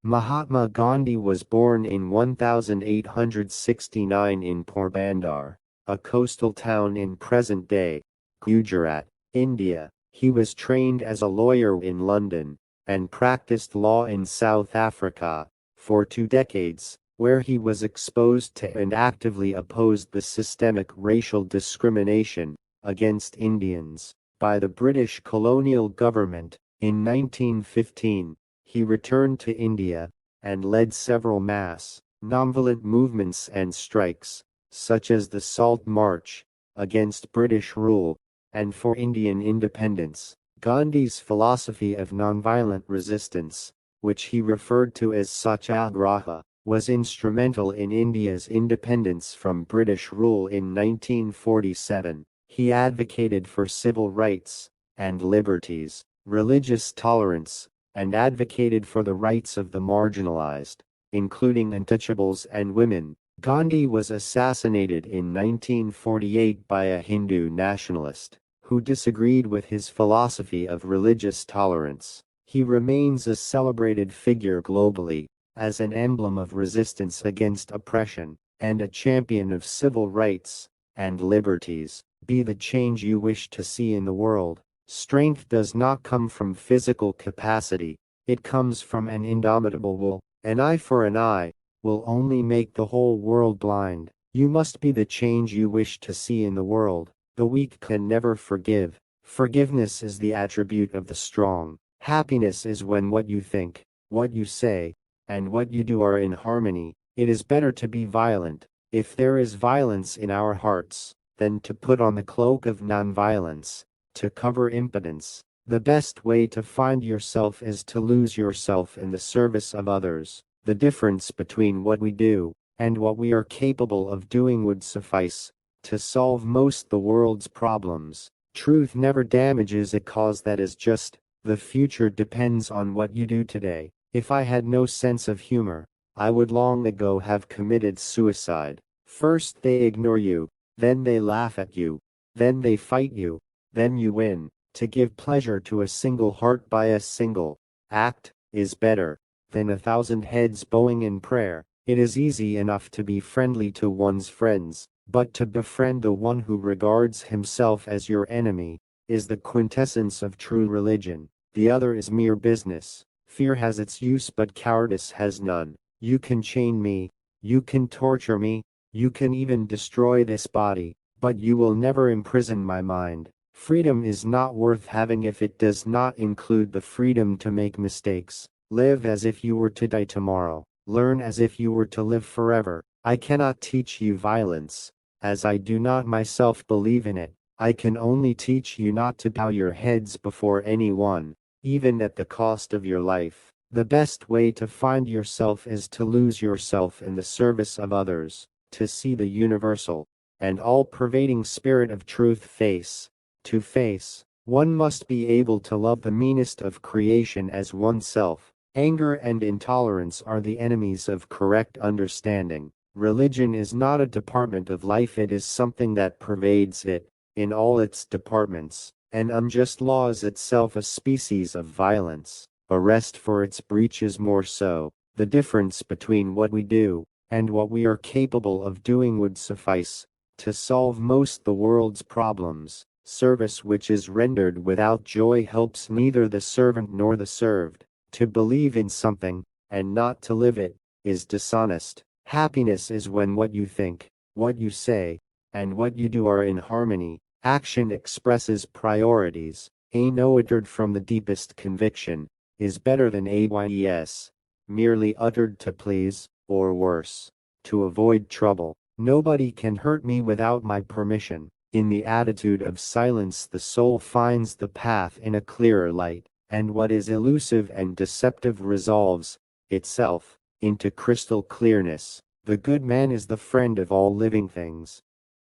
Mahatma Gandhi was born in 1869 in Porbandar, a coastal town in present-day Gujarat, India. He was trained as a lawyer in London and practiced law in South Africa for 2 decades, where he was exposed to and actively opposed the systemic racial discrimination against Indians by the British colonial government. In 1915, he returned to India and led several mass, nonviolent movements and strikes, such as the Salt March, against British rule and for Indian independence. Gandhi's philosophy of nonviolent resistance, which he referred to as Satyagraha, was instrumental in India's independence from British rule in 1947. He advocated for civil rights and liberties, religious tolerance, and advocated for the rights of the marginalized, including untouchables and women. Gandhi was assassinated in 1948 by a Hindu nationalist who disagreed with his philosophy of religious tolerance. He remains a celebrated figure globally as an emblem of resistance against oppression and a champion of civil rights and liberties. Be the change you wish to see in the world. Strength does not come from physical capacity, it comes from an indomitable will. An eye for an eye will only make the whole world blind. You must be the change you wish to see in the world. The weak can never forgive. Forgiveness is the attribute of the strong. Happiness is when what you think, what you say, and what you do are in harmony. It is better to be violent, if there is violence in our hearts, than to put on the cloak of nonviolence to cover impotence. The best way to find yourself is to lose yourself in the service of others. The difference between what we do and what we are capable of doing would suffice to solve most the world's problems. Truth never damages a cause that is just. The future depends on what you do today. If I had no sense of humor, I would long ago have committed suicide. First they ignore you, then they laugh at you, then they fight you, then you win. To give pleasure to a single heart by a single act is better than 1,000 heads bowing in prayer. It is easy enough to be friendly to one's friends, but to befriend the one who regards himself as your enemy is the quintessence of true religion. The other is mere business. Fear has its use but cowardice has none. You can chain me, you can torture me, you can even destroy this body, but you will never imprison my mind. Freedom is not worth having if it does not include the freedom to make mistakes. Live as if you were to die tomorrow. Learn as if you were to live forever. I cannot teach you violence, as I do not myself believe in it. I can only teach you not to bow your heads before anyone, even at the cost of your life. The best way to find yourself is to lose yourself in the service of others, to see the universal and all-pervading spirit of truth face to face. One must be able to love the meanest of creation as oneself. Anger and intolerance are the enemies of correct understanding. Religion is not a department of life, it is something that pervades it in all its departments. An unjust law is itself a species of violence. Arrest for its breach is more so. The difference between what we do and what we are capable of doing would suffice to solve most the world's problems. Service which is rendered without joy helps neither the servant nor the served. To believe in something and not to live it is dishonest. Happiness is when what you think, what you say, and what you do are in harmony. Action expresses priorities. A no uttered from the deepest conviction is better than a yes, merely uttered to please, or worse, to avoid trouble. Nobody can hurt me without my permission. In the attitude of silence the soul finds the path in a clearer light, and what is elusive and deceptive resolves itself into crystal clearness. The good man is the friend of all living things.